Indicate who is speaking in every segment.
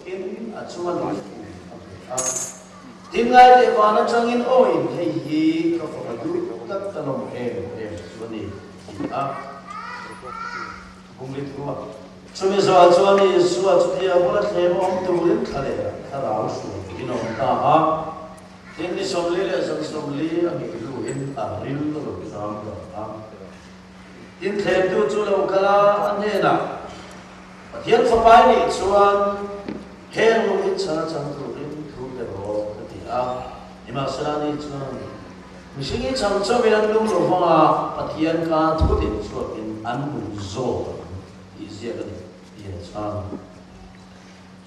Speaker 1: in at chuan tin ngai te wana changin oin hei hi ka du tak tanom chuani bunglit ruwa chumi zo chuani suwa chutia bola thlem om turin khale kharau su inom ta ha tin ni somli le sang somli ami lu in a ril lo sam ha tin thlem tu chu lo kala anena hian fapai ni chuan heng lo in chana chang tu rin thu te ro ti a ima salani chuan mishingi chang chomian lung lo honga pathian ka thu tin chu in an bu zo izia ka ni ye chang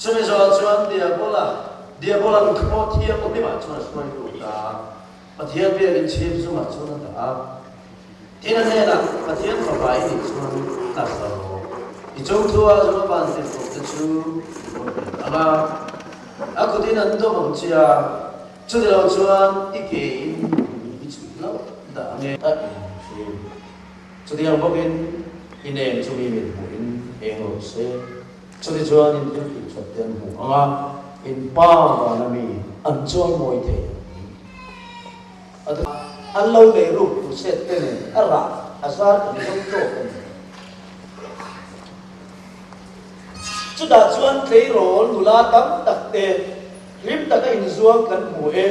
Speaker 1: chumi zo chuan dia bola lu kho thia ko ni ma chuan swai lu ta pathian be in chim zu ma chuan ta tin ne la pathian fapai ni chuan ta sa ro ichong thua zo ban te ko chu ama aku din an to bang chia chu de lo chuan ike in chu lo da ne ta chu de ang bokin in em chu mi min in eng lo se chu de chuan in tin chu ten hu anga in pa ba na mi an chuan moi the an lo le ru tu set te ne ara asar ni song to chu da chuan thei rol nula tam tak te rim tak in zuang kan mu e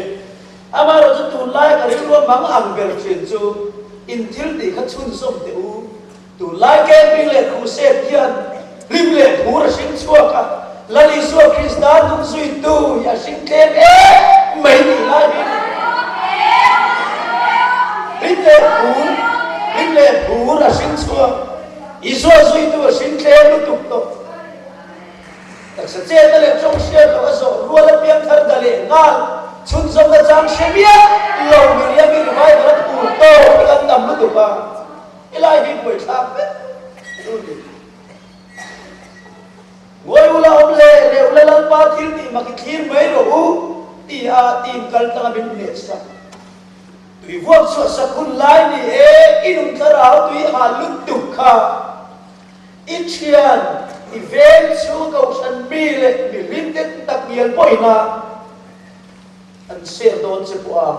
Speaker 1: ama ro chu tu lai ka ri ro mang ang ber chen chu in thil ti kha chun som te u tu lai ke ping le khu se pian rim le thu ra sing chua ka lali so kristan tu sui tu ya sing ke e mai ni lai rim le thu ra sing chua iso sui tu sing ke lu tu to tak sa che na le chong sia to aso ro la piang thar da le ngal chun som da chang shemia lo mi ya mi vai da tu to kan dam lu tu ba ilai bi poi thap pe ngoi ula om le ula lan pa thil ti ma ki thir mai ro u ti a tim kal ta bin le sa tui vuak so sa kun lai ni e inum tharau tui ha lu tu kha ichian event chu go san mi le mi limited tak yel poina an se don se po a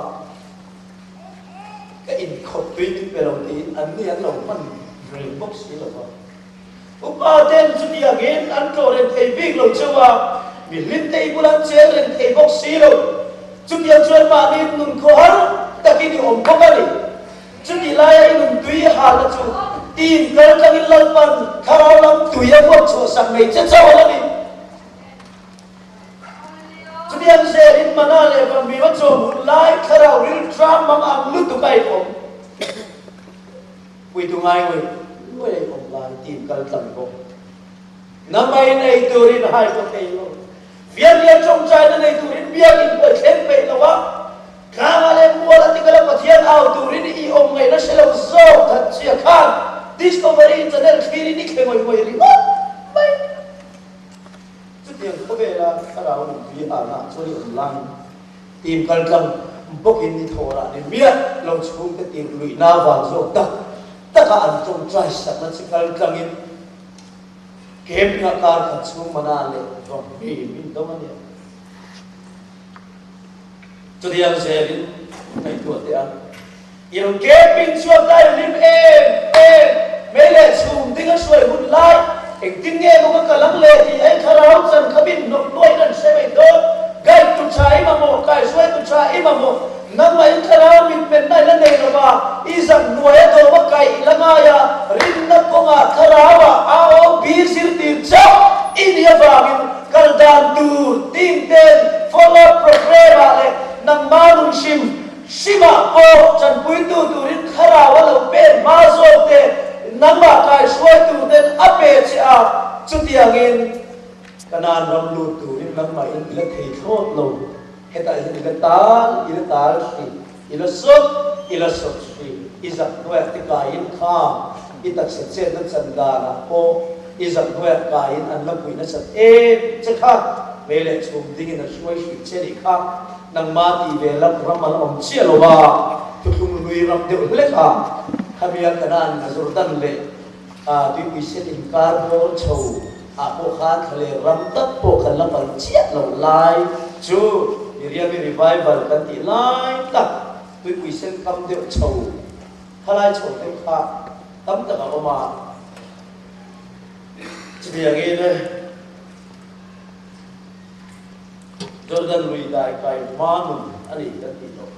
Speaker 1: ka in khop tui ni peloti an ni an lo man dream box ni lo ba upa ten chu dia gen an to ren thei big lo chawa mi lim tei bulan che ren thei box si lo chu dia chuan ma ni nun kho har takini om ko bali chu di lai nun tui ha la chu tin kal kang lal pan kharau lam tuya ko chu sang nei che chaw la ni chudian se rin mana le ban bi wa chu mun lai kharau ril tram mam am lu tu kai om pui tu ngai ngoi om lai tin kal tam ko namai nei turin hai ko thei lo vian le chong chai na nei turin bia in ko khen pe lo wa kama le mo la tikala pathian au turin I om ngai na selo zo that chia khan discovery channel khiri ni khemoi moi ri bai chu tiang ko ve la karau ni na chori online tim kal kam bokin ni thora ni mia lo chung te tim lui na wang zo ta ka an chong trai sa na kal kam in kem na kar kha chung mana le rom mi min do mania chu tiang se rin kai tu te an yung keping chuan tayo lim mele chum dinga suai hun lai eng tin nge mo ka lang le ti ai kharau chan khabin nok noi nan se mai do gai tu chai ma mo kai suai tu chai ma mo nang mai kharau min pen nai la nei lo ba I zam nuai do ma kai langa ya rin na ko nga kharawa a o bi sir tin cha India ba min kal dan tu tim ten follow program ale nang manung sim Sima o chan pui tu rin kharawa lo pen ma zo te nangma kai suai tu ten ape chi a chutiangin kanan ram lu tu rin nangma in ila thei thot lo heta ila tal si ila sot si izak noe ti kain kham itak se che na chanda na ko izak noe kain an la pui na sat e che kha mele chum ding na suai si che ni kha nang mati ve lam ramal om chia lo ba tu thum lui ram de le kha khamia kanan na jordan le tu pi se in kar bo chou bộ khá thề rắm tất bộ khẩn là phần chết lẩu lai chú riêng cái revival cái tỷ lai tất tôi quý sen cầm đều chầu hai chầu đều khác tấm tất cả mà chỉ vì cái này Jordan Lui đại cái manu anh ấy cái tỷ lộc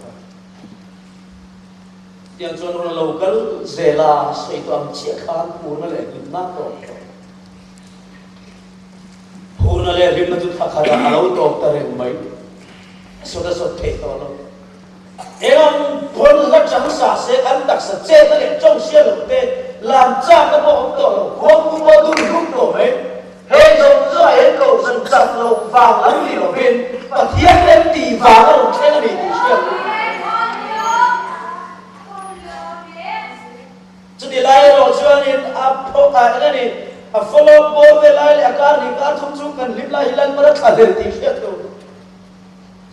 Speaker 1: yang chuan ron local zela sei to am chia khan purna le lim na to purna le lim na tu thakha da alo to ta re mai so da so the to lo em pon la chang sa se kan dak sa che ta le chong sia lo te làm cha ka bo to lo ko ku bo du du to mai he jong zo he ko san chang lo vàng lắm li lo bên và thiêng lên tỷ vàng lo che na ni ti sia jadi lai lo chuan in a pho ka na ni a follow ball ve lai a kar ni kar thum chung kan lim lai hilan mara thale ti fiat to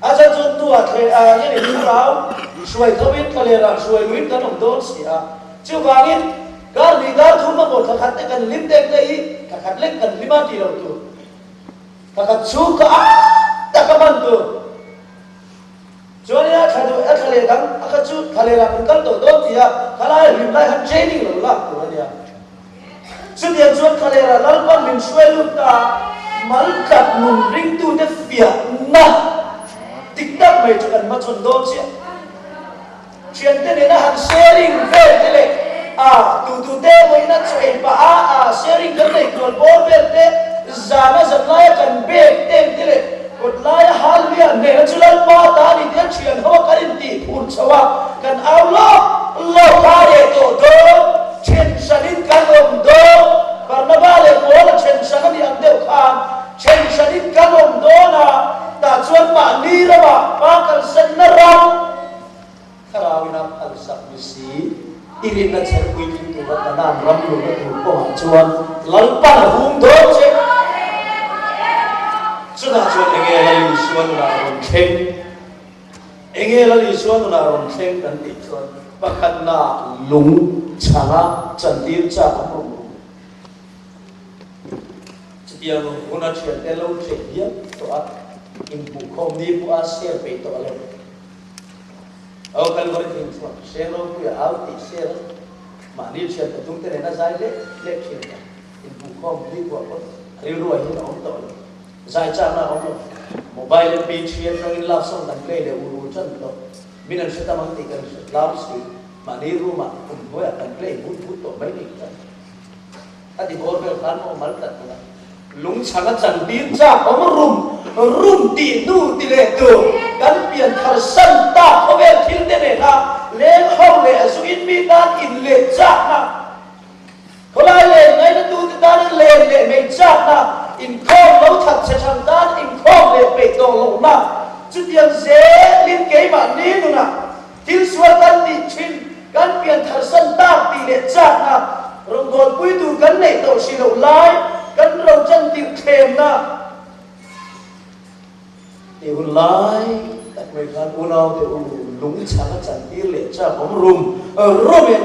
Speaker 1: a cha chun tu a the a ni ni rao suai thawin kalera suai win kan om don sia chu wangin kar ni kar thum ma bol khat te kan lim tek dei ka khat lek kan lima ti lo tu ka khat chu ka ta ka man tu Jonia khadu akhale dang akhachu khalera kan to do tia khala lim lai han training lo la to ania chudian chuan khalera lalpan min suelu ta mal kat mun ring tu de fia na tiktak mai chukan ma chon do chia chian te ne na han sharing ve te le tu te moi na choi pa sharing kan nei kol bor ve te zana zanlai kan be tem te le Kodlaya halia ne chulan ma ta ni dia chian ho karin ti phur chawa kan aulo lo kare to do chen sanin kan om do karnaba le bol chen sanin ang deu khan chen sanin kan om do na ta chuan ma ni ra pa kal san na ram karawina al sak misi irin na chen kui ki tu ka nan ram lu na tu ko chuan lalpa hum do che sudah cuan engel lalu suan naron keng engel lalu suan naron keng dan tichuan pakat na lung changa chandir cha among setiap guna cuan telo cedia to at imbu kom ni bu asia pe to ale au kal bari tin suan selo bu ya au ti sel mani cuan tung te na zai le cuan imbu kom ni bu apa riu ai ni on to Zai cha na ông mobile pe chia trong in love song dan play le uru chan to minan se tamang ti kan love sti ma ni ru ma kum boya kan play but to mai ni kan ati bor bel kan mo mal tat na lung changa chan din cha om rum ti nu ti le tu kan pian thar san ta ko ve thil de ne na le khau le asu in mi dan in le cha na ko lai le ngai na tu ti dan le me cha na in khom lo thật sẽ chẳng tan in khom để bể đồ lẩu na chút tiền dễ liên kế mà ní nữa na thiếu xua căn đi chuyên căn biển thật sân ta tỷ lệ chặt na rồi còn quý tu căn này tổ xì lẩu lái căn râu chân tiêu thèm na tiêu lái đặt người khác u nào tiêu lúng chẳng chẳng tỷ lệ chặt bóng rùm rùm em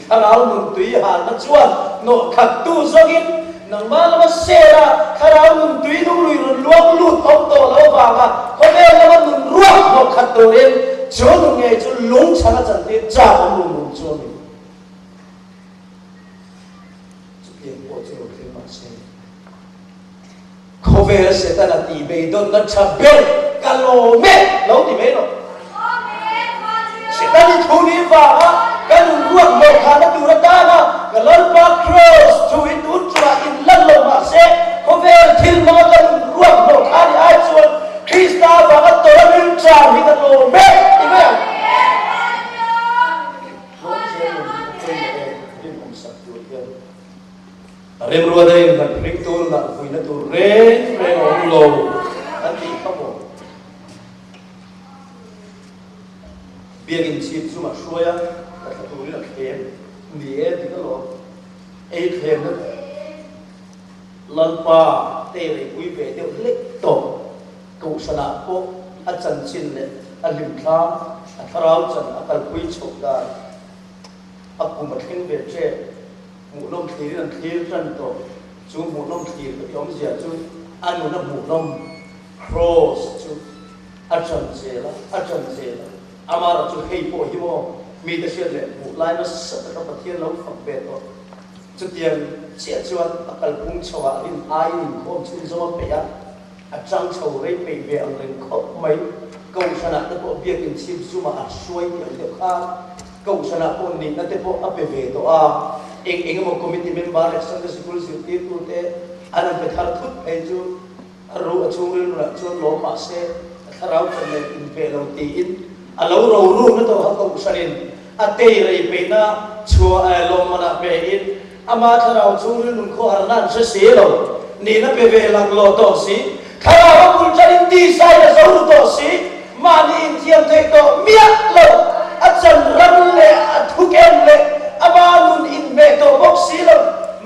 Speaker 1: khá áo mừng túy hàn nó chuan nọ khắc tu do in nang malama sera kharau nun tui nu lui luang lut om to lo ba ba ko me lama nun ruak ho khat to ren cho nu nge chu lung chana chan te cha om lu cho ni chu ye po chu ke ma se ko ve se ta na ti be don na cha be ka lo me lo ti me no se ta ni thu ni va ka nu ruak mo kha na tu ra ta na ka lal pa cross to it ultra in lalo ma se ko ve thil ma ka ruak mo kha ni ai chuan krista va ka to min cha hi ka lo me ti me rem ruwa dai kan ring tur na fui na tur re on lo ati ka mo biagin chi chu ma shoya ka tu ri la khem ni e ti ka lo e khem na lan pa te re pui ve te lek to ko sana ko a chan chin le a lim tha a tharau chan a kal pui chok da a kum a thing ve che mu lom thir an thir chan to chú một năm thì cái ông gì chú ăn một năm một năm cross chú ăn chân gì là amara chú hay bộ hiu mi ta xem lệ một lai nó sắp các bậc thiên lâu phẩm về đó chú tiền chia chuan akal pung chawa in ai in khom chin zo pe ya achang chau rei pe ve ang len khop mai câu sana te po biak in chim su ma suai ni te kha câu sana po ni na te po ape ve to a eng mo committee member election the school city tu te anan pe thar thut pe chu ru achung ra chu lo ma se tharau chen le in pe lo ti in alo ro ru na to ha câu sanin ate rei pe na chua lo mana pe in ama tharau chung lun kho harnan se se lo ni na pe ve lang lo to si tharau kun charin ti sai na zo to si mani in thiam thei to miak lo achan ram le athuken le ama nun in me to bok si lo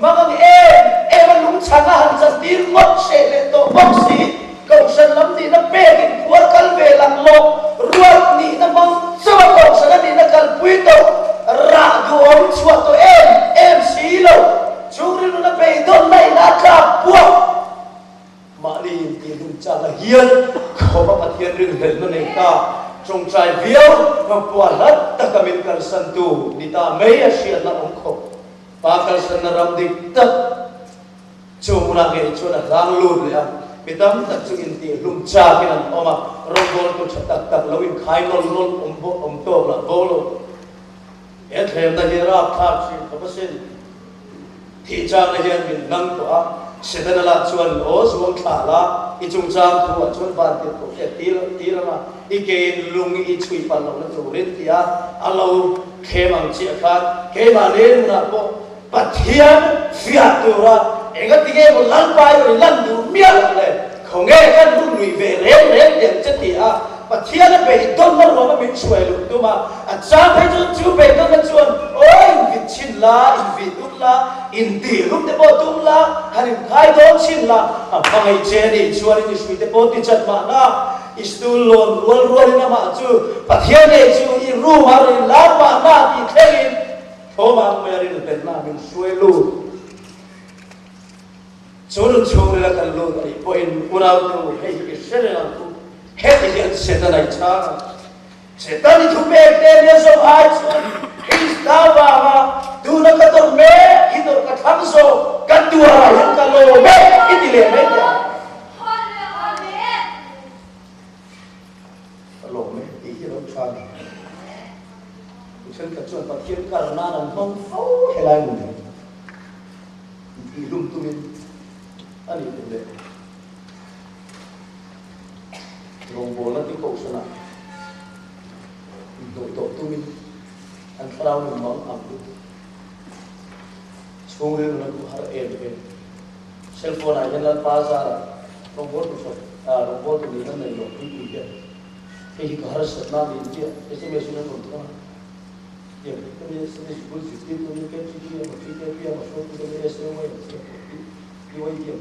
Speaker 1: mangang em lung changa han chan tin mot se le to bok si câu san lam ni na pe kin puar kal ve lang lo ruat ni na mang so câu san ni na kal pui to ra duom chua to em si lo churi nu na pe don nai na ka puak ma ni ti lung cha la hian kho ba pathian ring hel no nei ta trong trai viau ma pua lat ta kamin kal san tu ni ta mei a sia na ong kho pa kal san na ram dik tak chumuna ge chuna rang lu le mitam tak chu in ti lung cha kinan oma rongol to chatak tak lo in khai nol nol om to la bolo et hem da hera khap sin papasin thi chang le hian min nang to a sedana la chuan o suang tha la I chung chang thu a chuan ban ti ko ke ti la I ke lung I chui pan lo na chu rin ti a alo khemang chi khat ke ma le na ko pathian fiat tu ra enga ti ge mo lan pai ro lan du mia le không nghe kan lu lui ve rem dem che ti a pathian na be don na ro ma min chuai lu tu ma a cha phai chu be don na chuan oi vit chin la in vit tu la in ti lu te bo tu la hanin khai don chin la a pai che ni chuan ni sui te bo ti chat ma na istul lon rol na ma chu pathian ne chu I ru ma ri la ma na ti khelin thoma me ri te na min suai lu chorun chore la kal lo ai point urau tu hei ke sere la tu hei ke setan ai cha setan I thu pe te ne so ai chu Krista wa ma tu na ka tor me I tor ka tham so ka tu ra hin ka lo me I ti le me ya lo me I hi lo cha chen ka chuan pa thiên ka na nan hong fo helai mu I lum tu min ani tu le rong bol na ti ko sana do tu min an frau ni mong am tu chung re na ku har cell phone ai na pa sa rong bol tu so rong bol tu ni na nei lo ti ke hi ka har sa na ni ti sms na ko tu na ye to ni sms bol si ti tu ni ke ti ni ma ti ke pi ma so tu ni sms I wai ti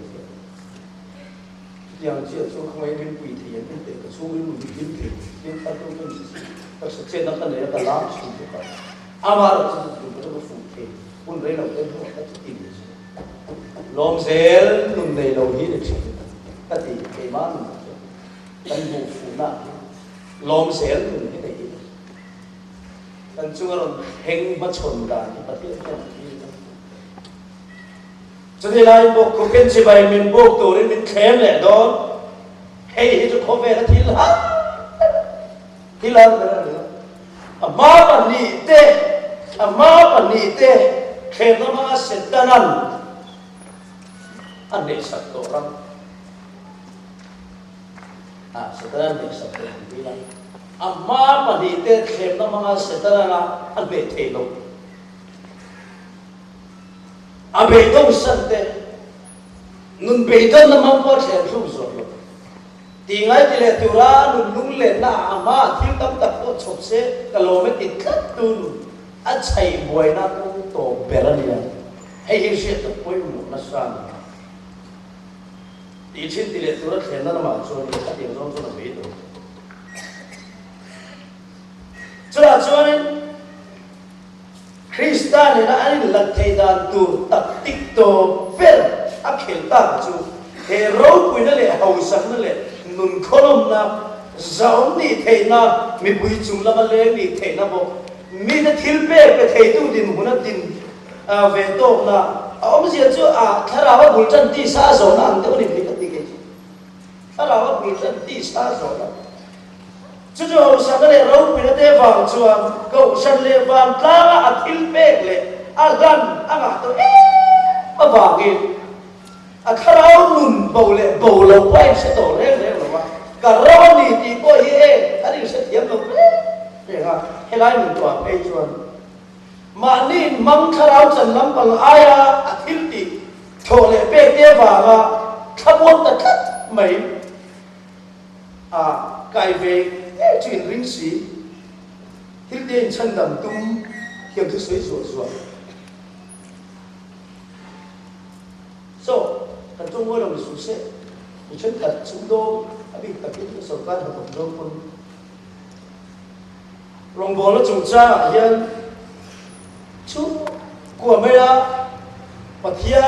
Speaker 1: yang chia cho không ai bên quỷ thì những cái cái số lượng người biến thể nên ta không cần các sự trên nó cần để ta làm sự việc đó ama là sự việc đó phụ thể quân đấy là cái họ ta tìm lom zel nung này lâu hi được sự ta thì cái má tân vụ phụ na lom zel nung cái này tân chung là heng bắt chồn cả thì bắt tiếp theo cho nên là bộ của cái gì vậy mình bộ tổ nên mình kém lẽ đó hay cho có vẻ là thì là mà bản nị tê kém nó mà sẽ đan anh để sạch tổ răng sẽ đan để sạch tổ vì này mà bản nị tê kém nó mà sẽ đan anh bị thế luôn abe dong sante nun be don na mang por se thu zo ti ngai ti le tu ra nun lung le na ama thil tam tak ko chop se kalome ti khat tu nu a chai boy na ko to berania hei hi se to poi mu na san ti chin ti le tu ra khen na ma cho ni ka ti zo na be do cho nên Krista ni na ani lat thei dan tu tak tik to ver khel ta chu he ro pui na le hau sang na le nun kholom na zaum ni thei na mi bui chung lama le ni thei na bo mi na thil pe thei tu din huna din về to na ông gì chứ thà ra bul chân ti sa rồi na anh đâu ni bị cái gì thà ra bul chân ti sa rồi na chú sang cái rau bị nó tê vàng chuan cậu sang lê vàng cá thil pe le gan ngã tôi mà vàng gì thà ra nun bầu lâu quay sẽ tổ lên rồi cả rau ni thì có gì anh đi sẽ thiếm đâu để hay lại mình toàn pe chuan mà nên mong thà ra chân lắm bằng ai thil thì thổ lệ pe tê vàng khắp quân tất cả mấy cái về chuyện rinh sĩ thiết đến chân đầm tung hiểm thứ suối rùa so cần trong ngôi đồng sụt xếp thì chân thật chúng đô bị tập kết những sầu can hợp đồng quân rồng bò nó trồng cha hiện chú của mấy là bát thiên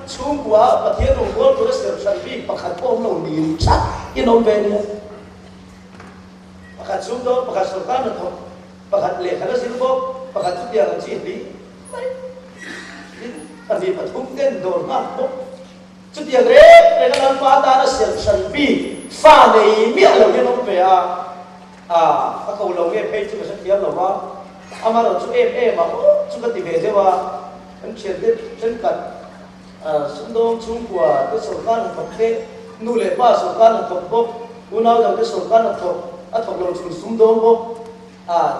Speaker 1: chú của bát thiên rồng bò tôi sẽ sản bị bạc hạt bom nồng nhìn chắc yên ổn về nữa pakat sundo, pakat sultan atau pakat leh kalau silbo, pakat tu dia kan ciri, tapi patung ten dor mampu, tu dia mereka dalam pada ada selbi, fa nei mi alau ni nom pe aku ulau ni pe tu macam dia lawa, amar tu ma, tu kat tiba dewa, kan ciri kat sundo cungkua, tu sultan atau pe, nule pa sultan atau bo, unau dah tu sultan atau thọc lòng chúng sum đông bo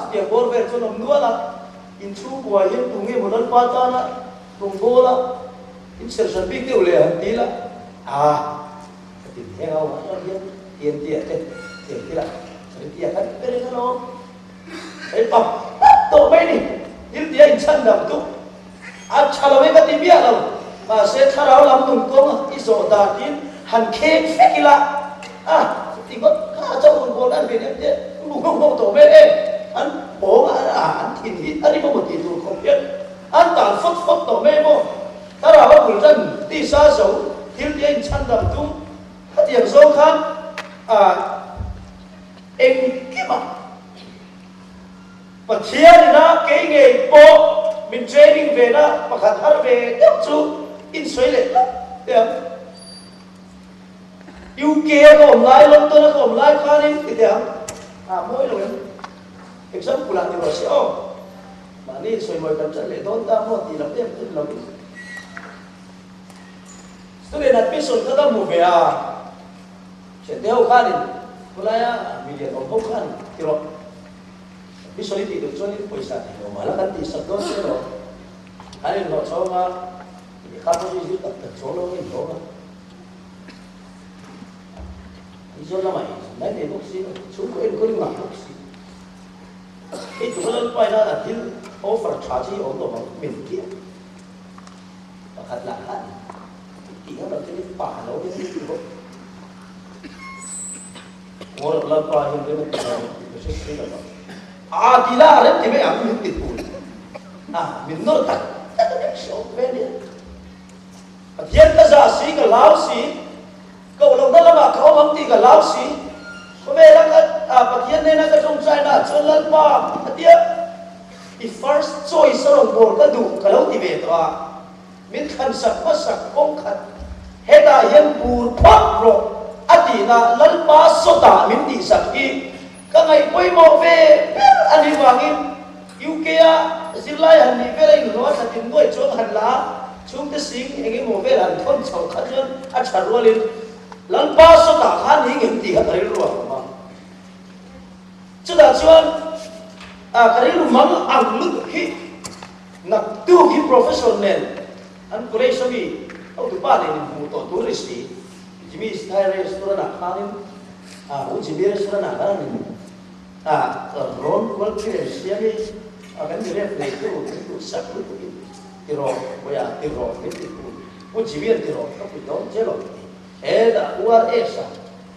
Speaker 1: chỉ tiền bor về cho nằm nuốt là in chu của yên tung nghe một lần qua ta na tung bo là in sơn biết tiêu lệ tí là tiền thế nào mà tiền tiền là tiền cái này nó cái bọc tổ mấy đi in tiền chân đầm tu chả là mấy cái tiền biết đâu mà sẽ thà đâu làm tung công ít số ta tin hành khe phết là thì có trong một cuộc ăn về đêm chứ không tổ bên em anh bố anh thì anh đi một tỷ tù không biết anh tàn phất tổ mê mô ta bảo các người dân đi xa xấu thiếu tiền chăn đầm tung các tiền số khác em kiếm và thiên thì nó cái nghề bộ mình training về đó và khả thác về tiếp chú in suối lệ đó được UK ko online London ko online kanin itiam moi lo example lang ni Russia mani soy moi kan chale don ta mo ti lam tem tin lam student admission kada mo be che deu kanin kulaya million of kan tiro visuality do choni paisa ni mo mala kan ti sab don tiro kanin lo choma ka po ji ta cholo ni lo iso na mai nai ne bok si chu ko en ko ling ma bok si e tu lan pai na atil offer charge on do min ki pakat la han ti ha ba ti pa lo ni ti ko ngor la pa hin de me ta se se la ti la re ti me am min ti pu min no ta so ve ni athian ka za si ka lao si cậu lòng đó là màเขาบางทีก็เล่าสิเพราะเวลาก็ปัจจัยเนี่ยนะก็ต้องใจนะชนลันมาเดียว the first choice เราบอกก็ดูก็เล่าที่เวทว่ามิขันสักมาสักคงขัดเฮดายันบูรพักโรอดีนะลันมาสุดามินดีสักทีก็ไงไปมองเวอันนี้ว่างี้ยูเกียสิไลอันนี้เวลาอยู่ว่าสักทีด้วยช่วงหันล้าช่วงที่สิงเองมองเวลาทนเฉาขัดจนอัจฉริยะลันป้าสุดาขันนี้เงินตีกันอะไรรู้มั้งจุดชวนกันนี้รู้มั้งอังลุกฮีนักตู้ฮี professional อันกุเลสมีเอาตัวป้าเนี่ยมูตัวตัวริสีจิมีสไตล์เรสตัวนั้นขันนี้อุจิมีเรสตัวนั้นขันนี้ร้อนวันที่เสียมีกันนี้เรียกเลยตัวสักตัวที่รอว่าอย่าที่รอที่ที่อุจิมีที่รอก็ไปย้อนเจริญهذا هو إيش؟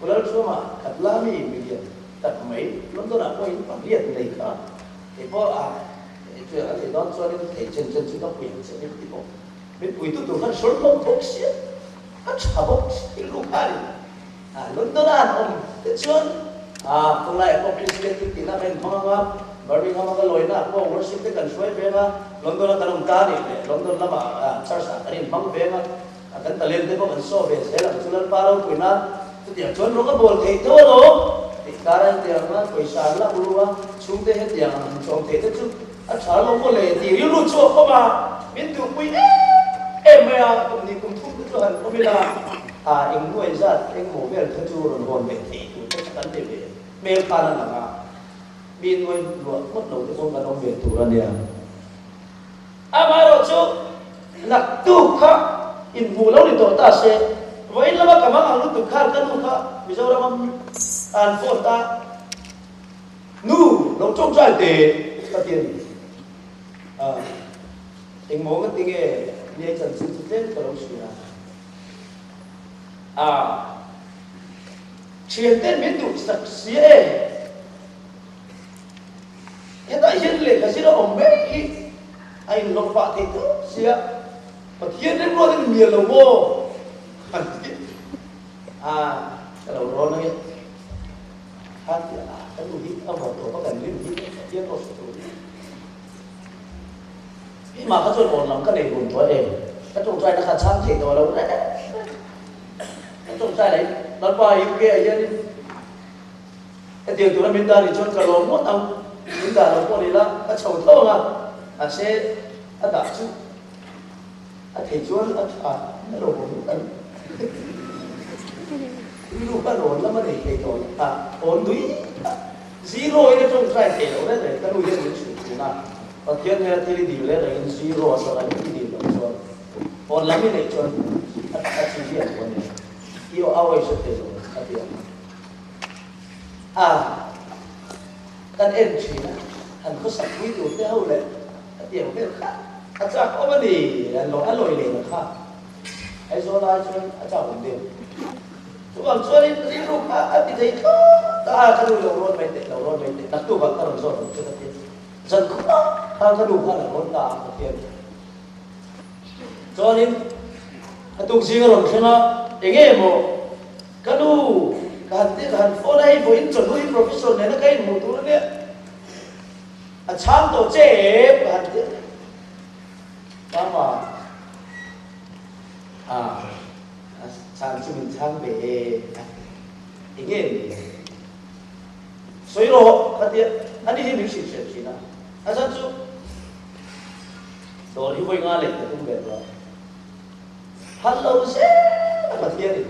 Speaker 1: ولا شو ما كلامي مليون تكمل لندن أقوى إنفعالية ليكا إبقى إذا دون سؤال إيه جن جن جن كم بيان سنين تبغى من بيتو تروح شرط لهم بوكسية chabok ilu kali London om techuan kung lai ko president ti na men mga Birmingham ka loina ko worship te kan suai benga London ka nung tani London lama church kanin mang benga kan talente ko kan so be sela sulan parang puina tu dia chuan ro ka bol thei to lo ti karan ti ang ko isa la bulwa chung te he ti ang chong te te chu a cha lo mo le ti ri lu chu ko ma min tu pui mea kum ni kum thu tu han ko mi la ing nuôi ra ing mo vel thu chu ron hon be ti tu te kan te be me pa na nga bin nuôi lo mất đầu cái con cái về tu ra dia amaro chu nak tu kha in vu lo ni to ta se với lama kamang ang lu tu khar kan nu kha mizoram an phone ta nu lo trong trai te ta tiền ing mo ngat tinge ye chan sin ten ko lo sura chien ten min tu sak sie hiện hiện lệ cái gì đó ông mấy anh lộc bạc thì thứ xia mà thiên đến luôn thì miền lầu mô cái lầu đó này hát thì cái đồ gì ông bảo tôi có cần liên gì thiên tôi sẽ khi mà cái chuyện ổn lắm cái này buồn quá em cái trồng trai nó khá sang thì rồi đâu đấy cái trồng trai đấy nó vào yêu kia ấy cái tiền tụi nó bên ta thì cho cả lầu mất ông chúng ta là có đi là cái sầu thâu mà sẽ đã chứ thầy chúa nó đồ cũng tận lúc bắt đầu nó mới để thầy rồi ổn túi zero cái trong trái thầy đâu đấy cái nuôi dân sự nào và thiên nghe thì đi lên rồi zero sau đó đi đi rồi cho ổn lắm cái này cho chỉ biết của này yêu ao sẽ thầy rồi cái gì kan entry han ko sa quy tu te ho le tiệm cái khác cha có vấn đề là lỗi liền là khác ai số lại cho cha cũng được chúng còn số đi lúc thì thấy ta cái đồ lộn mấy tệ đặt tu bằng cái đồ rồi cho ta tiền dân không ta cái đồ khác là lộn ta tiền cho nên cái tu gì rồi cho nó để nghe một cái đồ kan phone đây với in chuẩn nuôi profession này nó cái một thứ nữa chăm tổ chế kan thế mà chăm chỉ mình chăm về nghe所以咯kan thế anh đi mình xin xin na chăm chú rồi đi với ngã lên cái công việc rồi hello xe là thế đi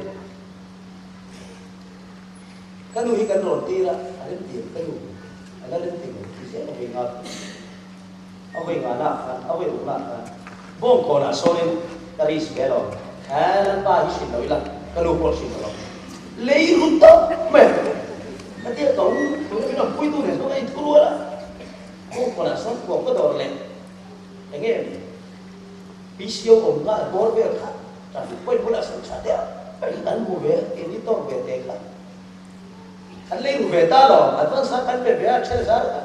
Speaker 1: cái nuôi cái rốn tì là anh lên tiền cái nuôi anh lên tiền thì sẽ là về ngã nạp về đúng nạp bông còn là số nên cái gì sẽ rồi lần ba hi xin nói là cái nuôi còn xin rồi lấy rút tóc mẹ cái tiết tống tôi cái đồng quy tu này nó anh thua luôn á bông còn là số của cái đồ này anh nghe bị siêu ổn là bố về khác chẳng quên bố là sống chả theo phải đánh bố về cái đi tông về thế khác anh lấy về ta rồi, anh vẫn sáng anh về anh chơi sao đó,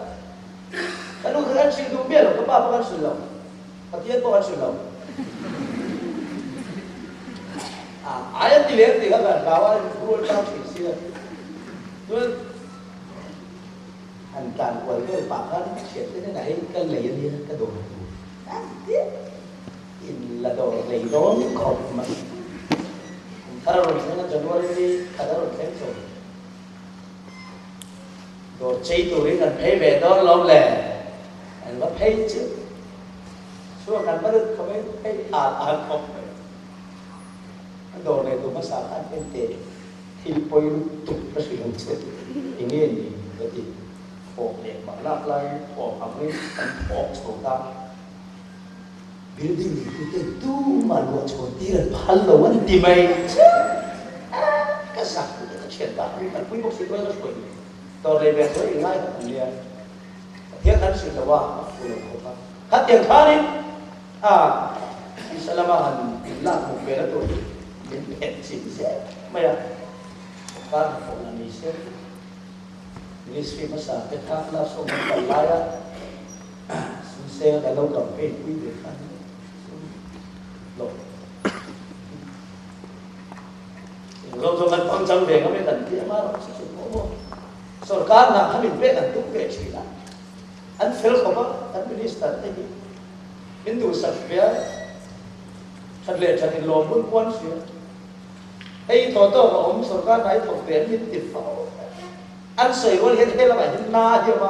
Speaker 1: anh lúc anh xin đúng biết rồi, các ba anh xin lòng, các tiết anh xin lòng, ai anh đi lên thì các bạn bảo anh luôn trao chỉ xưa, rồi anh càng quay cái bạc anh chuyện thế này cái lấy đi cái đồ này, là đồ lấy đó còn mà, thà rồi nó cho nó đi, thà rồi kém rồi. Rồi chơi tụi nó thấy về đó lâu lẹ, anh bắt thấy chứ, số anh bắt được không thấy không, đồ này tụi nó xả ăn bên tề, thì bôi tụt nó sử dụng chết, thì nghe gì cái gì, phổ điện bằng lát lai, phổ bằng cái phổ sầu ta, building này cái tu mà lo cho tiền phá lầu anh tìm mày, cái sạc cái chuyện đó, anh quý bác sĩ nói nó rồi. Tôi đây về tới ngay là thằng liền thiết hắn sự là qua phụ nữ của ta hát tiền khá đi sẽ làm hàng làm một về đó tôi đến hẹn xin sẽ mày à ta là phụ là mình sẽ mình sẽ mà sao cái khác là số một phần lại á xin xe đã lâu cầm về quý vị anh lộn trong trong về có mấy cần thì mà nó sẽ có so cá nào hắn mình biết là đúng về chỉ là anh phil không á anh minister thế gì mình đủ sạch về thật lệ thật lo muốn quan chuyện ấy thọ to mà ông so cá này thuộc về mình tiền pháo anh sợi có hiện thế là phải hiện na chứ mà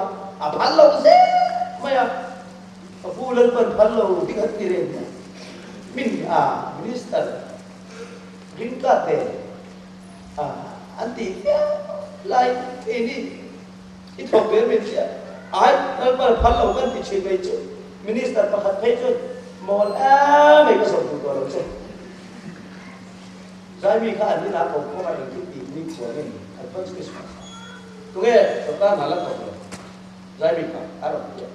Speaker 1: bán lâu thế mày à phu lên bên bán lâu thì hết tiền mình minister green card anh tí lại ini itu berbeda dia kalau kalau kan dicuri itu minister pakat pejo mall mereka sebut kalau tu saya mikir ni nak kau mai itu ini boleh apa tu semua tu ke sekarang malah kau saya mikir ada dia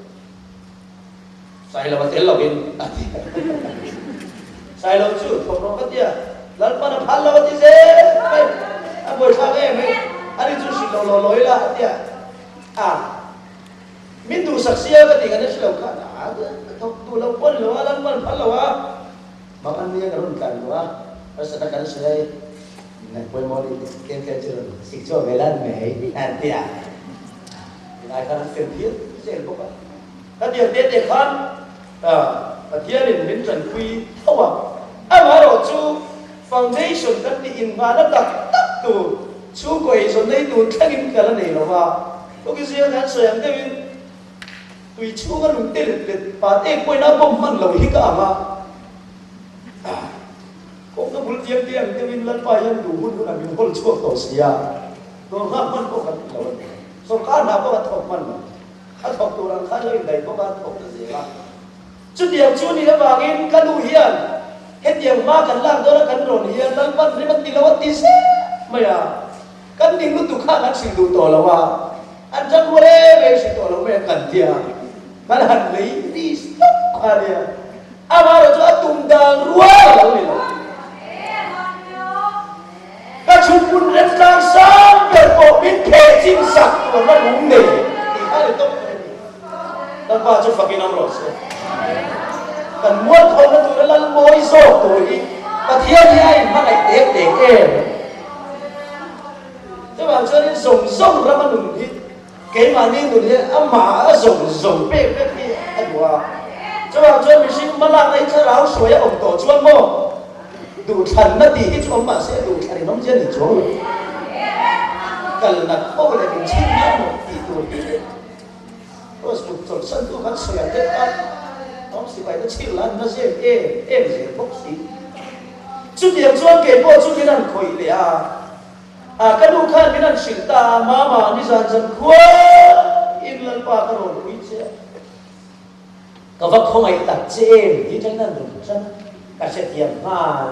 Speaker 1: saya lepas elok ini saya lucu kau orang dia lalu pada hal lepas itu apa sahaja anh chú sĩ lò lối là thế mình đủ sắc xia cái gì cái này lâu cả thôi đủ lâu quân lâu lắm quân phát lâu mà anh đi cái luôn cả rồi bây giờ cái này này quay mò đi kem chưa xịt cho về lan mày thế lại cái phiền thiết dễ không ạ cái điều tiết để con thiên đình mình trần quy không mà rồi chú foundation cái gì in vào nó đặt đủ chú quầy rồi đây tụi thanh niên cái này là mà có cái gì anh sửa em cái tụi chú cái lùng tê liệt bà tê quay nó bông mặn lâu hết cả mà cũng có bốn tiếng cái mình lần phải anh đủ muốn là mình hôn chuộc tổ sĩ rồi ngáp mặn có cái lâu rồi cá nào có cái thọc mặn cái thọc tụi anh khá lên đầy có cái thọc cái gì mà chút điểm chú này là vàng cái đủ hiền hết điểm ma cần làm đó là cần rồi hiền lần bắt đi bắt đi là bắt đi xe mày kan ding lu tukha kan sing du to lawa an jang wale be sing to lawa kan dia kan han lei di stop dia amaro cho tum dang ruwa la le ka chupun ren sang sang be po bin ke jing sak ko na lung ne ti ha to dan pa cho fakin am ros kan muat ko na tu la moi so to i pa thia thia ma kai tek tek thế mà cho nên dùng ra mà đừng đi cái mà đi đừng đi mà dùng bê kia anh hòa thế mà cho mình xin mà làm này cho áo sưởi ông tổ chuan mô đủ thần nó đi cái chỗ mà sẽ đủ thần nó chưa được chỗ cần là không lại mình xin nhớ một tỷ tuổi đi tôi một tổ sân tôi khăn sưởi thế ăn nó chỉ phải nó chịu là nó sẽ em sẽ bốc xí chút điểm cho cái bộ chút cái này khỏi lẽ cái lúc khác mình ăn xịt ta mà đi ra chân quá in lần ba cái rồi quý chứ cái vật không ai đặt trên đi trênนั้นđược chân cái sẽ tiền mà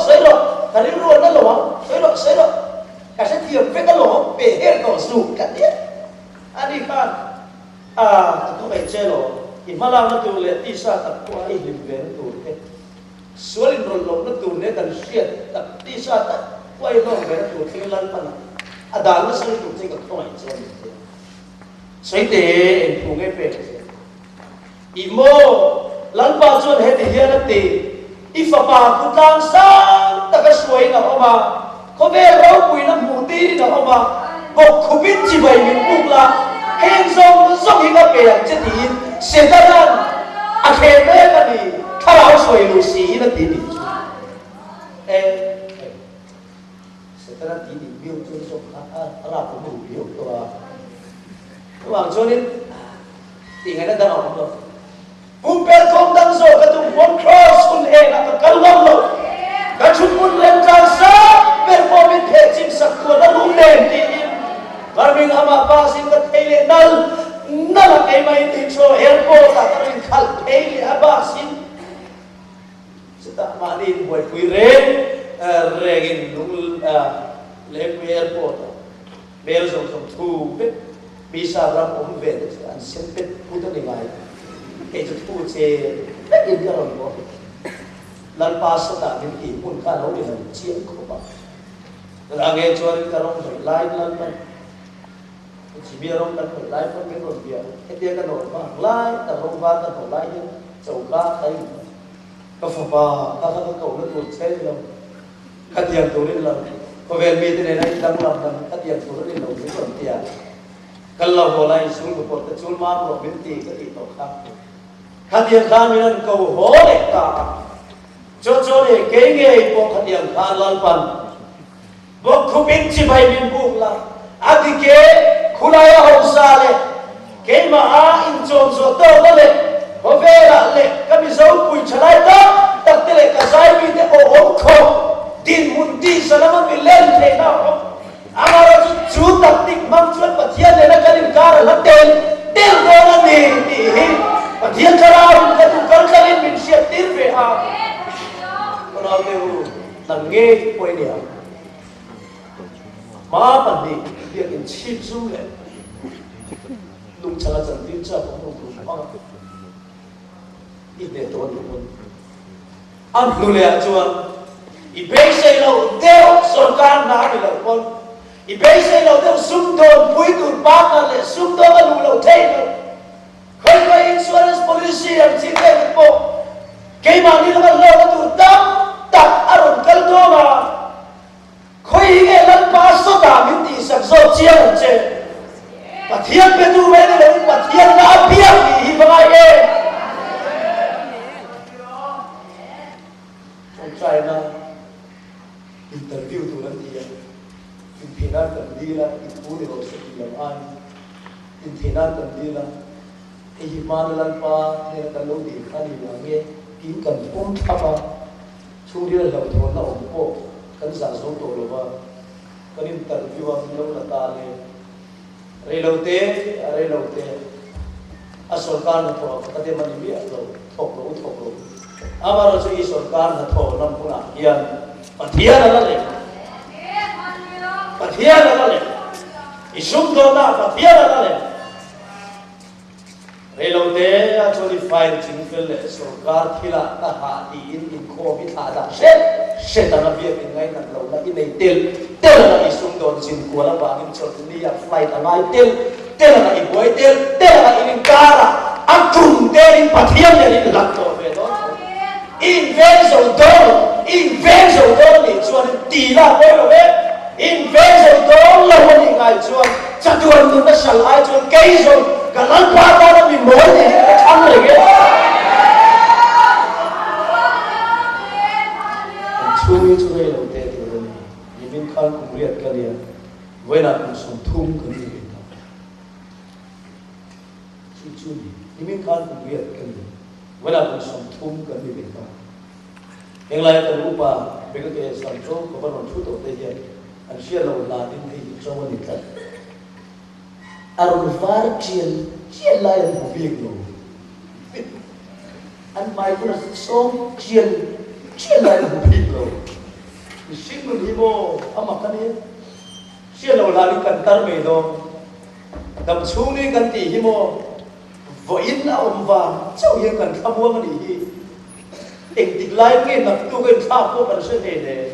Speaker 1: sấy rồi cái này luôn đó lỗ sấy rồi cái sẽ tiền với cái lỗ bể hết lỗ sụp cái đấy anh đi khác không phải chơi lỗ thì mà làm nó từ lệ đi xa tập qua ít liền về nó từ thế số linh rồi lỗ nó từ này cần xuyên tập đi xa tập quay lỗ về nó từ thiên lan mà đàn nó sinh từ trên cái không phải chơi sấy để phụ cái về imo lan ba chuan he ti hian ati ifa pa ku tang sang ta ka suai na oma ko ve ro pui na mu ti na oma ko khubit chi bai min puk la hen zong zong hi ka pe yang che ti se da nan a khe me ka ni tharau suai lu si na ti ni se ta ti ni biu chu so ra ko mu biu to wa cho nên thì ngày đó ta nói rồi Bumpel kong dang so katung one cross kun na kalong lo kachun mun lem kang sa per moment he chim sak ko na lung nem ti barming ama pa sing ka thele nal nala kai mai ti so airport ta tarin khal thele aba sin sita ma ni boy kui regin lung le kui airport bel so thu bisa ram om ve an sem pet puta ni mai cái chút phụ chế rất yên cái lòng của lần ba số ta đến kỳ muốn cả nấu để làm chiến của bạn là nghe cho cái lòng phải lai lần lần chỉ biết lòng lần phải lai phân cái lòng bia cái tiếng cái nồi mà lai ta lòng ba ta nồi lai nhưng chậu cá thấy cái phở ba ta cái cầu nó tuột xe rồi khát hiền tu lên lòng có về mi thế này này đang làm đang khát hiền tu lên lòng cái phần tiền cần lòng hồ lại xuống một cột xuống má một miếng tì cái tì tộc khác khát hiền khan mình cầu hố để cả cho để kế nghề của khát hiền khan lan phần vô khu bin chỉ bay bin buông là adi kế khu này hậu sa lệ kế mà in trộn rồi tao đó lệ có về là lệ các bị dấu bụi trở lại đó đặc biệt là cả giải bị để ốm khổ tin muốn đi sao nó bị lên thế nào amara chú đặc định mang chuyện và thiên này là cái điểm cao là tên đó là gì và thiên cái nào cái tụ cán cái điểm mình sẽ tiến về à còn nào đều là nghe quay điểm má bản đi việc in chip du lệ lùng chả là chẳng tin chắc không lùng không ít để tôi luôn ăn lùng lệ chuan ibei say lâu đeo sồn can ná bị lâu con ibei say lâu đeo sum đồn bụi tụt bát là lệ sum đồn là lù lâu thế rồi khơi khơi insurance policy làm gì thế được bộ cái mà đi là lâu là tụt đâm đặt ăn cái đó mà khơi cái lần ba số đà mình đi sắp số chia làm chế và thiên bên tu bên này và thiên đã biết gì mà ai trong trai na interview tu nanti ya, pimpinan kandila, ibu di bawah sembilan pimpinan kandila, iman lalpa, ni kalau di kali langge, ikan apa, suri lalu thona umpo, kan sasong tu loba, kan interview ambil latale, relote, asalkan tu, kata mana dia tu, thok. Amar tu asalkan tu, nampuna, ian. Pathia là lệ isum do na pathia là lệ relo te cho đi file chính phê lệ sarkar thila ta ha di in kho bi tha da se ta na việc in ngai nang lo na in nei tel là isum do sin ko la ba in cho ni ya flight ta ngai tel là in boy tel là in kara akun te in pathia le in lak to ve do invention đó để cho nên tỷ là quay vào đấy invention đó là một những ngày cho chặt đuôi người ta sẵn lại cho cây rồi cả lần qua đó nó bị mối thì ăn rồi cái chú ấy đầu tiên thì mình khăn cũng liệt cái này với là cũng sống thung cái gì chú mình khăn cũng liệt cái này với là cũng sống thung cái gì yang lain terlupa mereka ke sancho kapan orang tu teh dia ansia lawan ladin di sama nikat arun far cian lain bubik lo an mai pun som cian lain bubik lo isin mun himo amakan ni cian lawan ladin kantar me do dam suni kan ti himo voin na va chau yang kan khabuang ni hi định lại cái nắp tu cái tháp của bản thân này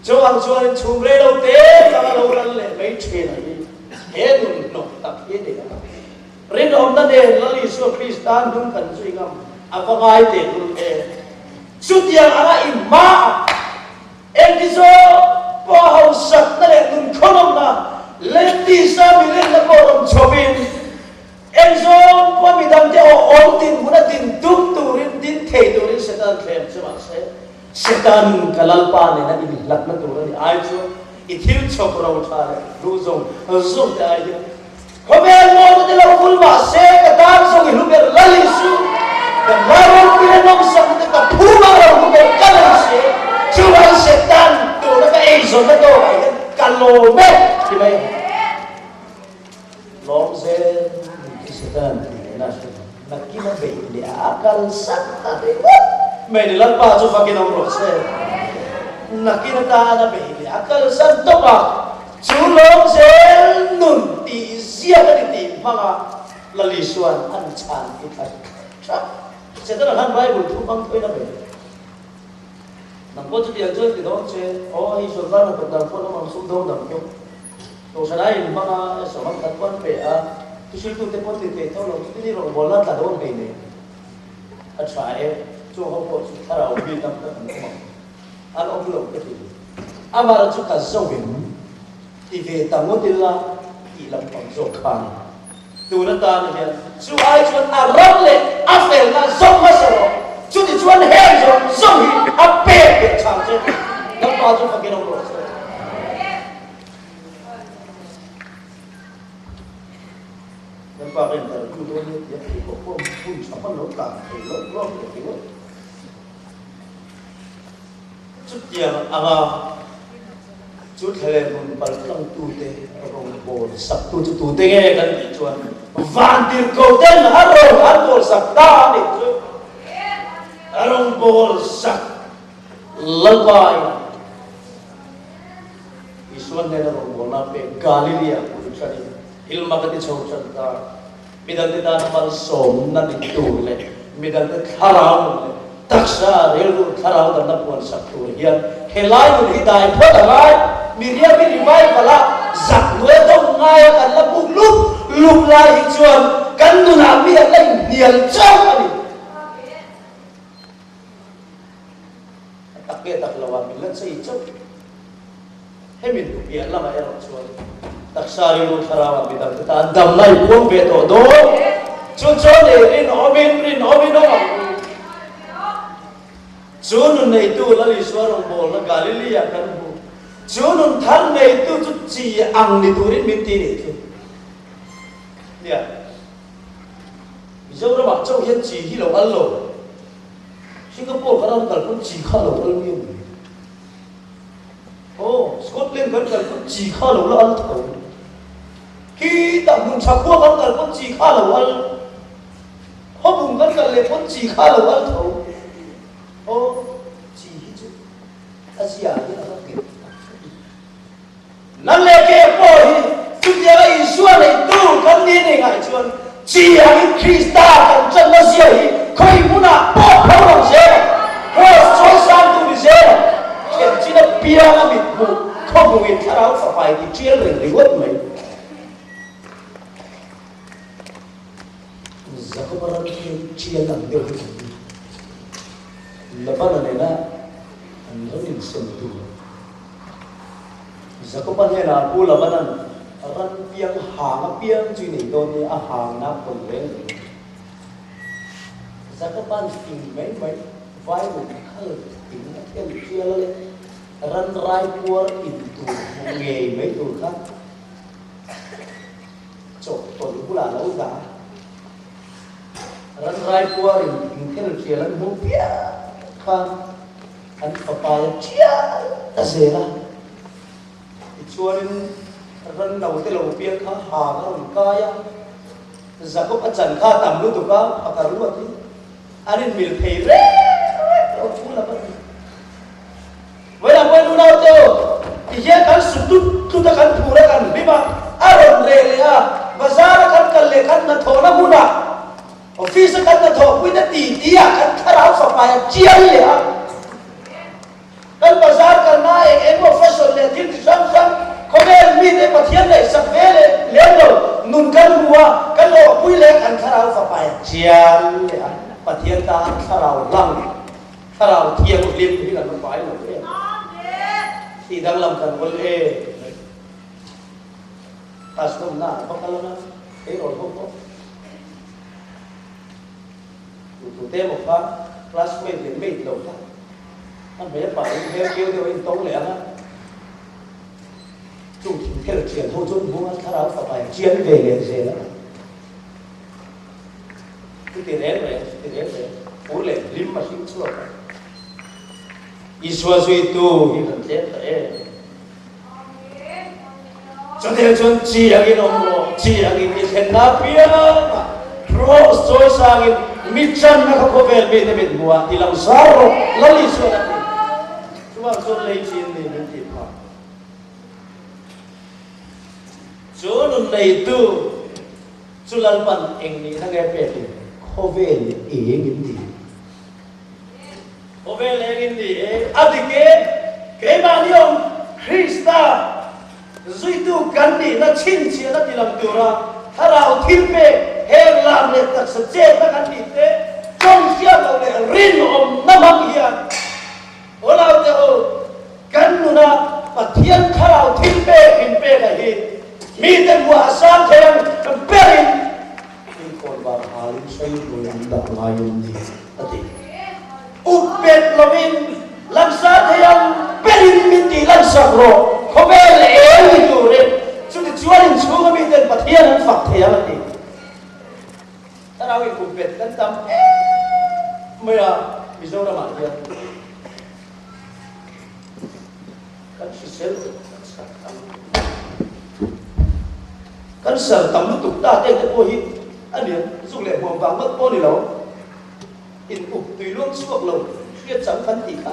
Speaker 1: cho anh chum lấy đâu té ta đâu lần lệ mấy chuyện này thế rồi nó tập thế này riêng ông ta đây là lý do Kristan đúng cần suy ngẫm apa ngai thế luôn suốt yang ara imma em đi cho bao hậu sạch ta lại đừng không ông ta lên đi xa mình lên là bao ông cho mình em cho qua mình làm cho ổn định muốn là định đúng tu din thei tu rin setan thlem chu ma se setan kalalpa ne na in lak na tu ri ai chu I thil chok ro tha le lu zong ta ai ko be mo de lo kul ma se ka tam so gi lu be la li su da ma ro ki le nom sa de ka phu ma ro ku be ka le se chu wa setan tu na ka ei zo na do ai ka lo be ki mai long se setan na nakina be ile akal sakta de mene lan pa cho fakin am ro se nakina ta na be ile akal san to ba chu long se nun ti zia ka ti manga lali suan an chan ki thai cha se ta han bible thu bang thoi na be nang ko chu ti ang chu ti do che o hi so ra na ka dang ko na mang su do dang kyo to sa dai manga so mang tat kon pe a Tusul tu tepon tete tau lo tu ni ro bola ta do ngai ne a try chu ho ko chu thara o bi tam ta an om lo ke ti amara chu ka zowin ti ve tamodilla ti lam pang zo khan tu na ta na hian chu ai chuan a ram le a fel na zong ma so chu ti chuan he zo hi a pe pe chang che lam pa chu ka ke no ro lam pa ren ta chu do ni ya ki ko ko pun sa pa lo ta ke lo ke lo chút tiền aga chút hele mun pal tlang tu te rong bol sak tu tu te nge kan ti chuan van tir ko ten har bol sak ta ni chu rong bol sak lalbai isuan ne rong bol na pe galilia ku chani ilma ka ti chau chan ta midal te ta mal som na ni tu le midal te kharau le taksa relu kharau dan napon saktur hian helai nu hidai photalai miria mi rivai bala zak nuai dong ngai kan la buk lup lai hi chuan kan nu na mi lai nial chau ani takke tak lawa mi lan sei chau hemin tu pia lama ya chuan taksa relu kharau mi dan ta dam lai buang ve to do chu chu ne rin obin no chunun nei tu la li swarong bol la Galilee kan bu chunun than nei tu chu chi ang ni turin min ti ni tu ya zo ra ba chau hian chi hi lo al lo Singapore kan kal kun chi kha lo al mi Scotland kan kun chi kha lo la al tho ki ta mun cha ko kan kal kun chi kha lo al ho bun kan kal le kun chi kha lo al tho chỉ chứ Asia như là cái nãy lẽ cái bồi chúng ta ấy xua này tu con đi này ngài chuan chỉ hàng Krista cần chân nó gì khơi muốn à bỏ khâu làm gì có soi sáng tu đi gì chuyện chỉ là bia nó bị mù không mù thà đâu phải thì chia lên để quất mày giờ có bao nhiêu chia làm điều gì lepas nena anonim sentuh. Zakopan hena pula banan ran piang hang piang cini doni ahang na puleng. Zakopan ting mai vai bu khal ting na kel chiale ran rai puar itu nge mai tu kha. Chok ton pula lau da. Ran rai puar in kel chiale bu pia kan an papaya chia ta zela chuan ran nau te lo pia kha ha na ron kaya zakop achan kha tam lu tu ka pakaru ati anin mil thei re lo pula ba wala bo nu nau te ye kan sutu tu ta kan pura kan biba aron re le a bazar kan le kan na thona muna office kan na tho pui na ti dia kan kharau sa pa chia le ha kan bazar kan na emo fashion le tin sam khomen mi de pathian le sak ve le lo nun kan huwa kan lo pui le kan kharau sa pa chia le ha pathian ta kharau lang kharau thiang lim ni kan pai lo le ti dang lam kan wol e tasum na pakalana e ro ko tụi té một phát classmate liền mấy đầu ta anh bé phải theo kêu theo anh tống lẹ á chung cái là chuyện thôi chung muốn tháo áo phải chiến về liền gì đó cái tiền đấy bố lẹ lim mà xin chua Isua suy tu như cần chết đấy cho nên chúng chỉ là cái nó chỉ là cái thiên na bia mà pro soi sang Michan na ko vel be ne bet bua tilang saro lali so na ti chuan so lei chin ni min ti pha chunun nei tu chulan pan eng ni na ge pe ti ko vel e ngin ti ko vel e ngin ti adike ke ba ni om Krista zui tu kan ni na chin chi na tilang tu ra harau thil pe heng lam le tak sa che ta kan ti te trong sia lo le rin om na mang hian ola te o kan nu na cái gì mi tên mùa sáng thêm berin mi còn vào hà linh xây rồi làm đập lại dùng gì thì upet lovin lan sa thêm berin mi ti lan sa ro không biết là em đi đâu đấy chúng ta chúa linh chúa mi tên bát thiên hắn phật thế mà thì ta nói về upet kan tam bây giờ ví dụ là mà gì kan sar tam lu tuk ta te ko hi ani zung le bom wang mất po ni lo in up tùy luôn suộc lo kia chẳng phân tị cả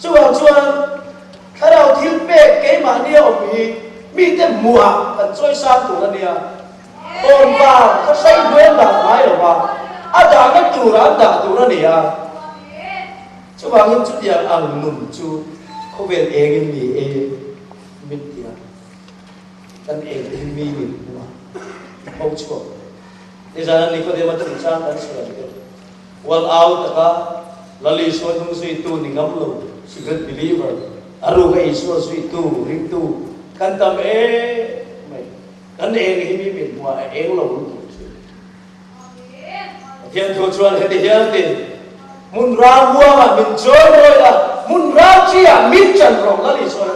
Speaker 1: chuan khá đầu thiếu bê cái mà nia ở mi tên mùa cần trôi sang tủ là nia ôn vào các say nguyên là thái rồi mà đã cái tủ đã tủ là nia chú vào những chút tiền ăn nụn chú không biết em mi mình tiền kan em mi mình mua không chua bây giờ anh có thể mà tự sang anh sửa được wal out cả lali suy tung suy tu ni ngắm lu secret believer aru cái isu suy tu ring tu kan tam mày kan em mình mua em lâu hiện cho chuan hiện thì mun ra mua mà mình chơi rồi là mun ra chi à mình chân rồi là đi chơi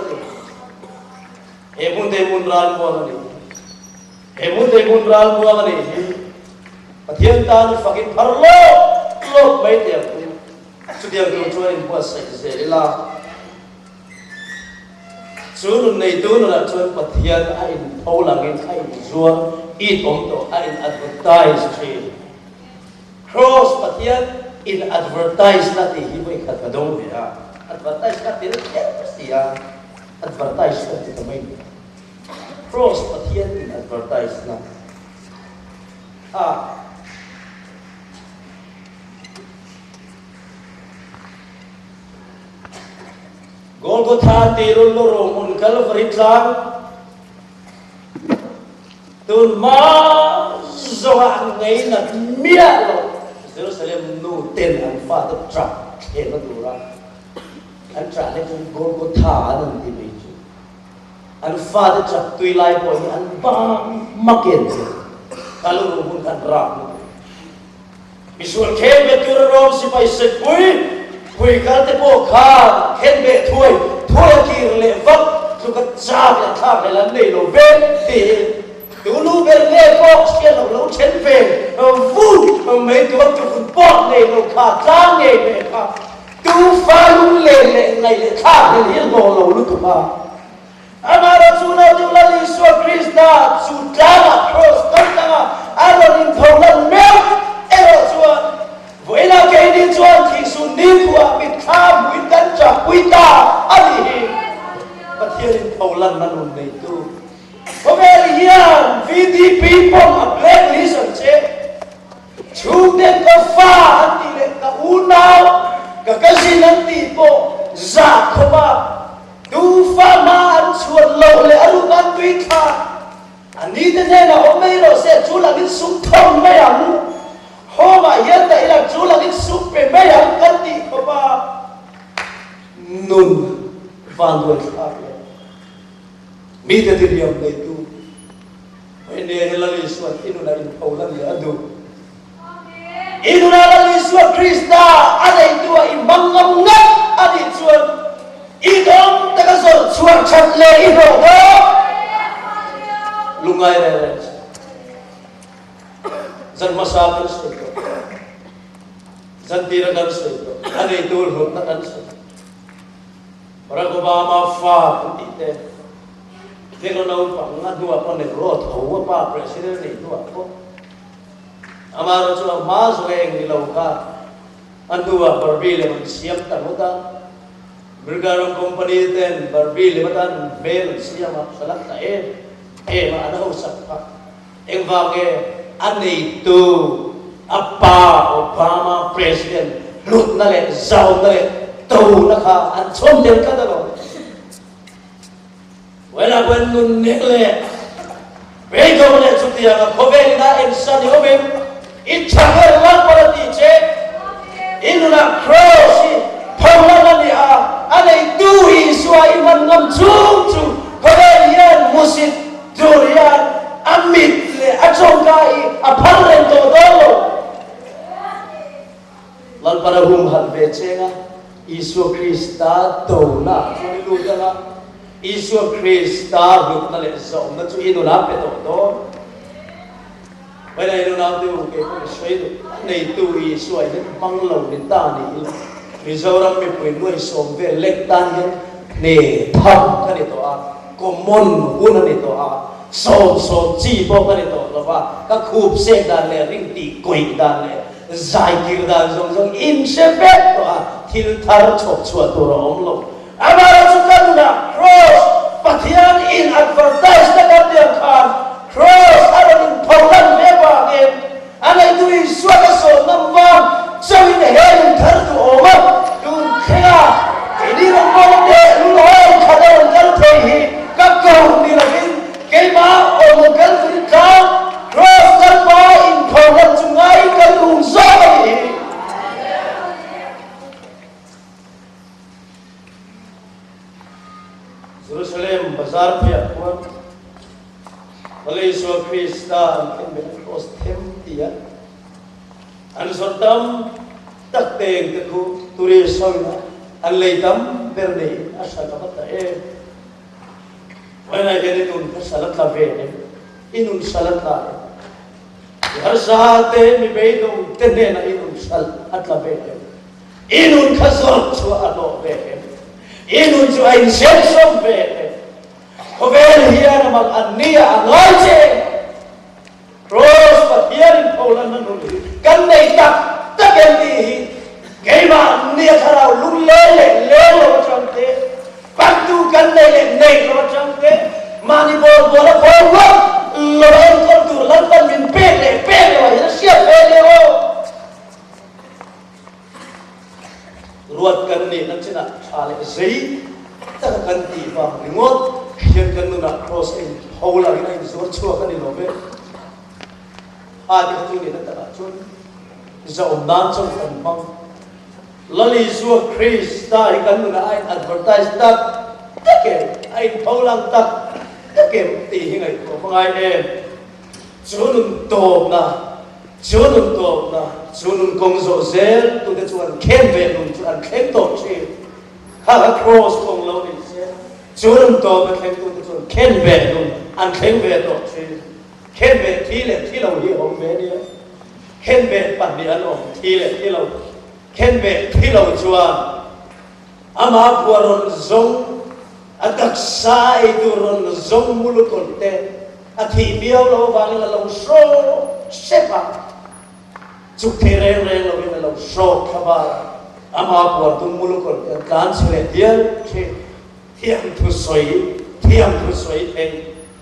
Speaker 1: thì em mun ra mua mà đi em mun ra mua mà đi hiện ta nó phải phật lô mấy tiền chú điều cho chuan mua sẽ là chú luôn này tu nó là chuan Phật hiện ai thâu là cái thay rùa ít ông tổ ai advertise trên cross Phật hiện in advertise na ti hi mai khat kadong ve a advertise ka ti ti a advertise ka ti kamai cross pathian in advertise na Golgotha ti rul lo mun Calvary tlang tun ma zoa ngai na mia lo Jerusalem nu tên anh pha tập trap thế nó đủ ra anh trả lại cũng Golgotha anh thì mấy chú anh pha tập trap tuy lại bồi anh băng mắc kiện kalau rumun kan ram visual khen về tu rom si phải sệt bui cái thế bộ kha khen về thui kia lệ vấp rồi cái cha về tháp về lần này nó về thì tú lu bên lê box kia nó lâu chén về vui mấy cái vật dụng bọt này nó khá trang này về khá tú pha lu lệ này tháp về liên bộ lâu lúc mà ama rasulullah sallallahu alaihi wasallam sudahlah cross tentang alon intolan mel erosuan voila ke ini tuan ki sundi tua bitam witan cha kuita ali pathian intolan nanun nei tu Pemilihan VDP pom a blacklist ang check Chuden ka fa anti le ka unaw kakasin ang tipo za ko ba du fa ma an chuan lo le alu kan tuita ani te ne na o mai ro se chu la gin sum thom mai ang ho ma yen da ila chu la gin sum pe mai ang kan ti ko ba nun van do ka mi te diam nei tu ene helali suat inu na in paulan ya adu inu na lali suat Krista ada itu imangam ngat adi suat idom takasol suat chatle ido ho lungai re zan masakan suat zan tirakan suat ada itu hot takan suat Barack Obama fa putite Pero na upang nga dua pa ni Roth o pa president ni dua po. Amaro so mas weng nilaw ka. Andua barbile man siyam tamuta. Bergarong company ten barbile matan bel siyam salak ta maana usap pa. Eng vage ani tu apa Obama president lut na le zaw na le to na ka an chom del ka dalo. Wala when nun nekle bego le chutia ka kobel na insan yobem itchaher lan parati che inuna cross pawla ni a ale tu hi suai man ngam chung chu kobel nai aphan ren to do lal parahum han ve chenga Isu Krista to na chuni lu dala Isu Krista lu na le so na chu inu na pe to bây giờ inu na tu ke ko sei nei tu Isu ai mang lo ni ta ni Mizoram mi pui nuôi som về lek tan hen ne tham ka ni to a common un ni to a so chi bo ka ni to lo ba ka khup se dan le ring ti koi dan le zai kir dan jong in se bet to a thil thar chop chua to ro om lo amara chukan na cross pathian in advertise ta ka dia khan cross aron tholan me ba gen anai tu Isu ka so nam wa so in hen thar tu oma yun khenga ini ro mo de lu lo khadar kal the hi ka ko ni la bin ke ma om kal fri ka cross kal ba in tholan chungai kal ung so ni Jerusalem bazar pia ko Malaysia Krista ken be cross them tia an sordam tak teng te ku turi soina an leitam berne asa ka ta wana gani tun ka salat la ve inun salat la har sate mi be dum tene na inun sal at la ve inun khasor chu ado ve inun chu ain sel som ve Hovel hian mal ania angai che cross pathian paulan nanu kan nei tak taken di keima nia tharau lung le lo changte pantu kan nei lo changte mani bol bola polo lo en kon tur lan tan min pe le wa ya sia pe le o ruat kan ni nan china chale sei ta kan ti ba ngot hiện cần nuna cross in hầu là cái này rồi chua cái này nó về hai cái thứ này nó đã chun dầu nan trong phần mong lali zua Krista cái cần nuna ai advertise ta tất cả ai hầu lang ta tất cả tỷ hình này của phong ai em chúa nun tôm na chúa nun công dỗ dễ tụi cái chuan khen về nun chuan khen tổ chi ha cross công lâu đi Chúa to mà khen tôi tôi khen về luôn ăn khen về đó chứ khen về thì lâu đi ông về đi khen về bản địa nó thì lâu khen về thì lâu chuan ama puaron zong adak sai tu ron zong mulu konten athi biao lo vang la lo so sepa chuk the re lo la lo so khaba ama puar tu mulu konten kan sele dia thiam thu soi theng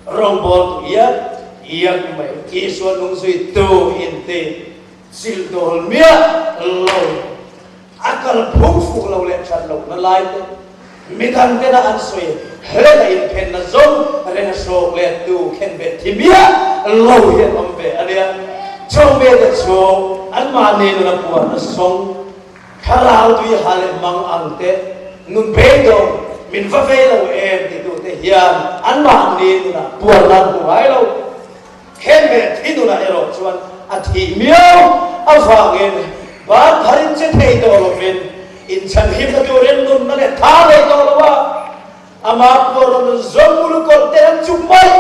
Speaker 1: rong bol tu yak mai ki so nung sui tu in te sil dol mia lo akal phung fu lo le chan lo na lai te mi kan te na an soi hele la in ken na zong re na so le tu ken be thi mia lo ye om be ania chong be de cho an ma ne na pu na song kharau tu hale mang ang te nun be do min va ve lo em ti tu te hian an ma ni na puan lan tu ai lo khen be thi tu na ero chuan a thi miao a fa gen ba tharin che thei do lo men in chan him na tu ren nun na le tha le do lo wa ama por no zomul ko te an chumai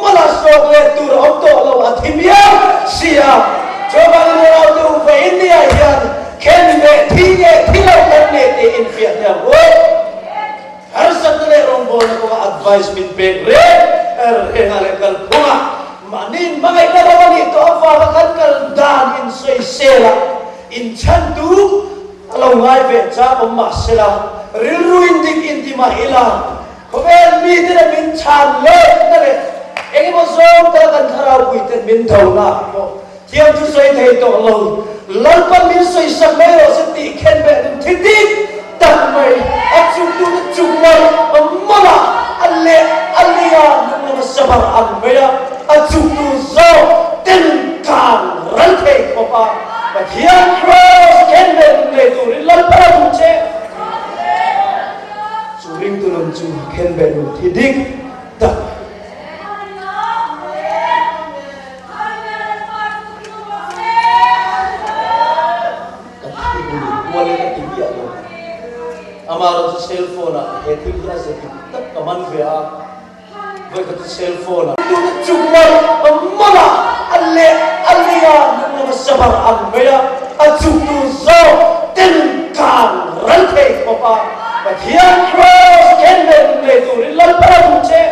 Speaker 1: mala so le tu ro to lo a thi miao sia cho ba le lo tu ve india hian khen be thi lo kan ne te in vietnam wo har satne rong bol ko advice min pe re ngale kal punga manin magai na rawani to fa kan kal dan in soi sela in chan tu alo ngai ve cha bom ma sela ril ruin dik in ti ma ila ko vel mi te min chan le na le eng mo zo ta kan thara pui te min thau na ko thiam tu soi thei to lo lal pan min soi sak mai ro se ti khen be thi ti tak mai achung tu chung mai mama alle alia nang sabar an meya achung tu zo tin kan ran thei ko pa but here cross ken le tu lal pa tu che suring tu nam chu ken be thi dik tak amaro sa cellphone na etil ya sa tak kaman via với cái cellphone na chụp lại mama alle alliya nung sabar ang maya at chụp tu zo tin kan rante papa pathian cross kenden le tu rilal para bunche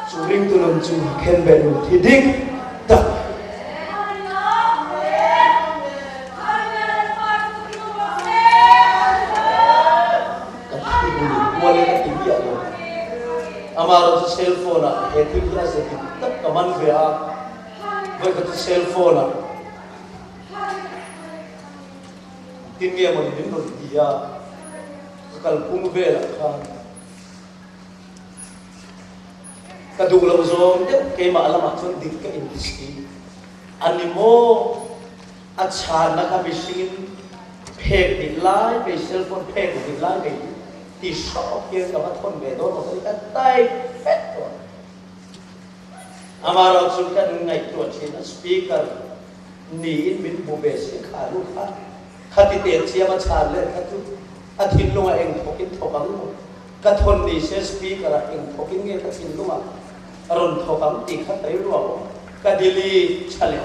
Speaker 1: suring tu nung chu kenden thidik tak amaro sa cellphone na etil ya sa tak kaman via với cái cellphone na tin nghe mà đến một gì à cái cung về là cái đủ lâu rồi đấy cái mà làm cho đi cái industry animo achan na cái machine peg đi lại về cellphone peg đi lại về thì shop kia các bạn thôn về đó mà cái tay phết rồi amaro chúng ta ngày tuổi trên speaker ní mình bộ bề sẽ khá lúc khác khát tiền chia mà chán lên khát chút thìn luôn à anh thọc in thọc ấm khát thôn đi sẽ speaker anh thọc in nghe khát thìn luôn à rồi thọc ấm thì khát thấy luôn khát đi li chale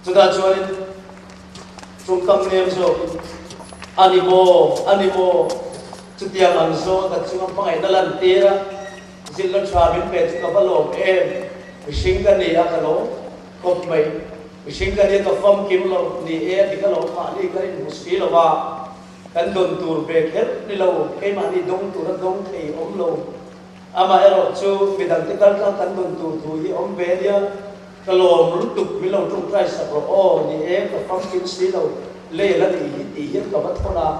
Speaker 1: chúng ta cho nên trung tâm niệm rồi animo chút tiền ăn số khát chúng ta phải đa lần tiền zil lần xóa biến về chúng ta bắt lộn em sinh cái này cái lỗ cột mày sinh cái này cái phong kim lâu ni em thì cái lỗ mà đi cái muskil là cái đồn tour về hết đi lâu cái mà đi đông tour đông thì ôm lâu ama ero chu bidang te kal ka kan đồn tour thu hi ôm về dia cái lỗ muốn tục với lâu trung trai sập rồi ni em cái phong kim xí lâu lê là đi hết cái bắt thôi na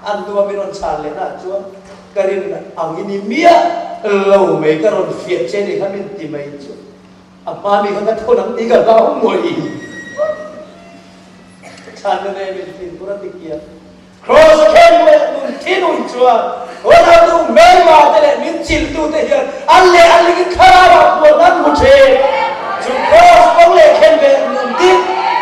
Speaker 1: ăn tua bên on chán lên na chu cái này ang ini mía lâu mấy cái rồi phiệt trên này hắn bên tìm mấy chu apa ni kan thon ang tiga tao moi chan ne bin tin pura tikia cross ken me nun tinun chua ona tu me ma te le min chil tu te hian alle ki khara ko nan mu the chu cross bang le ken me nun tin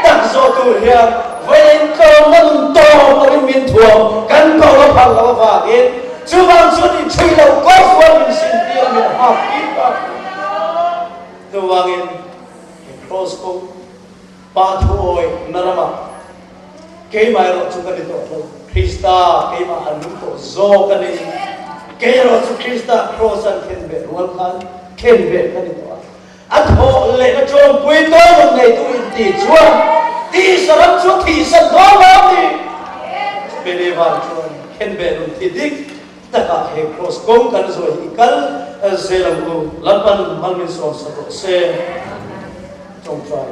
Speaker 1: tak zo tu hian vein ko nan to ko min thuam kan ko la phang la va in chu bang chu ni chui lo ko fo min sin ti min ha ki pa tuangin cross ko pathoi narama ke mai ro chu kan to Krista ke ma anu to zo kan ni ke ro chu Krista cross an ken be wal khan ken be kan ni to atho le na chom pui to mon nei tu in ti chuan ti saram chu thi san do ma ni be le van chuan ken be nun ti dik taka he cross kong kan zo ikal zelam ko lapan malmin so se trong trai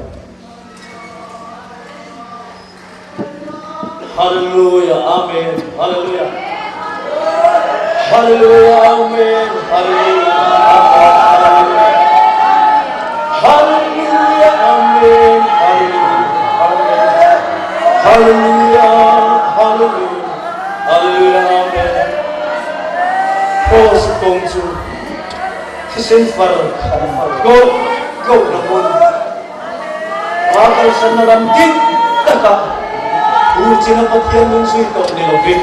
Speaker 1: hallelujah amen hallelujah hallelujah amen hallelujah hallelujah amen hallelujah hallelujah hallelujah amen cross kong chu kisin far go na mon wakal sanaram din taka Urjina pathian nun sui to ni loving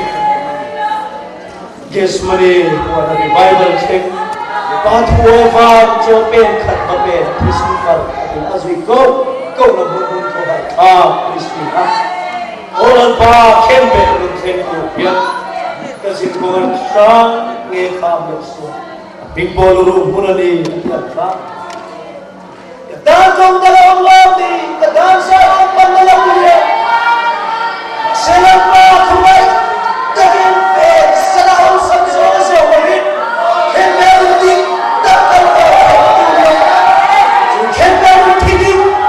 Speaker 1: yes mani wana di Bible check pat huwa cho pen khat pa pen kisin far as we go na mon to ha Kristi ha oran pa kembe nun theng tu pian kasin ko sa nge kham lo so big ball ru punani ya ba dan kong dalam lobby dan sa pandalam dia selama kuat dengan selalu sanjung wahid kemudian datang kemudian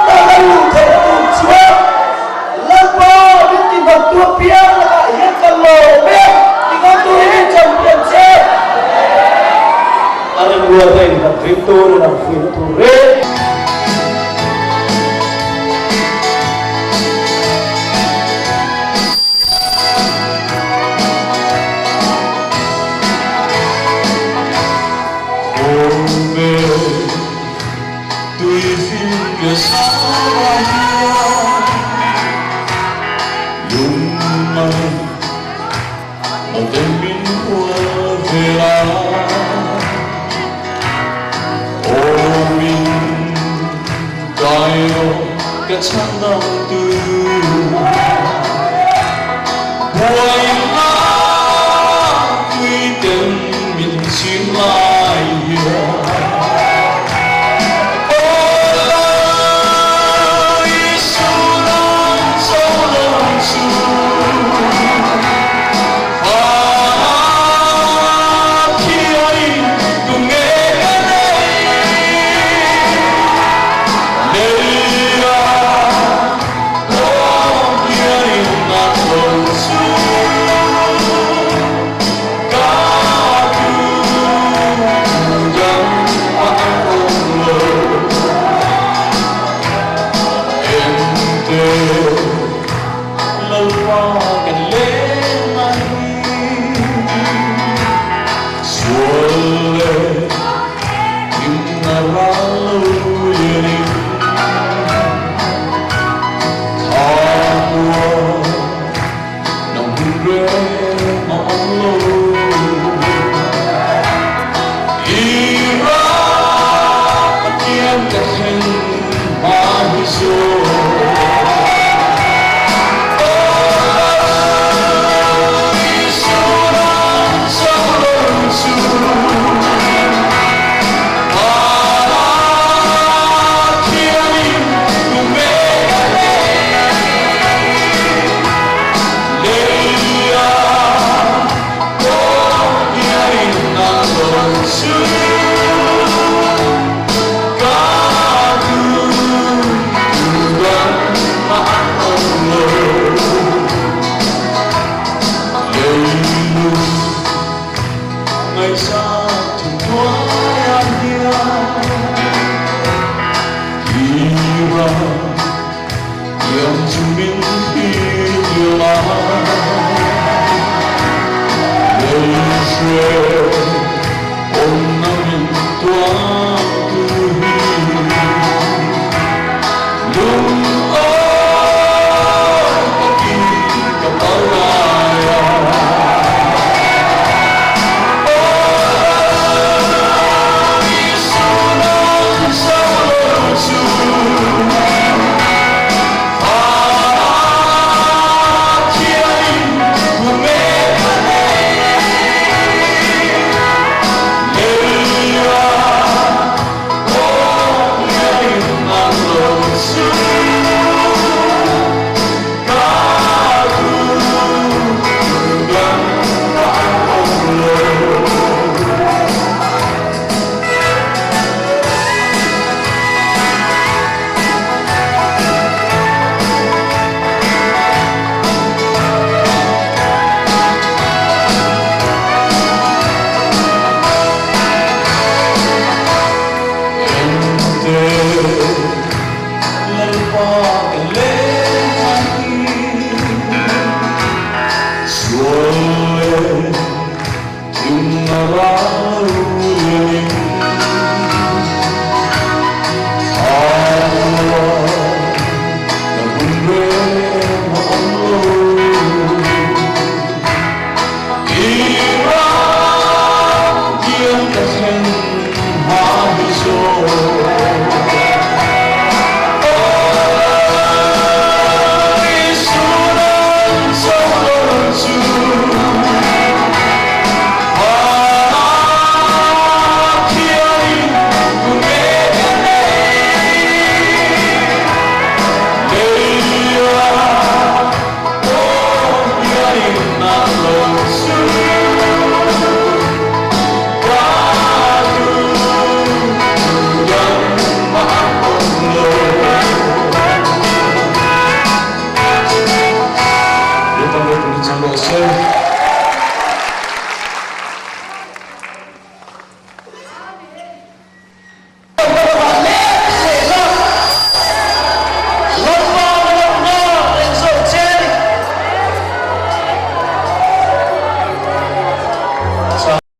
Speaker 1: datang tertujuan lepas itu waktu piala yang kalau dengan tu ini championship ada dua tim Victor dan Victoria.
Speaker 2: Tayo kacandang tu Buhay na tuy tên mình chim lai
Speaker 1: Love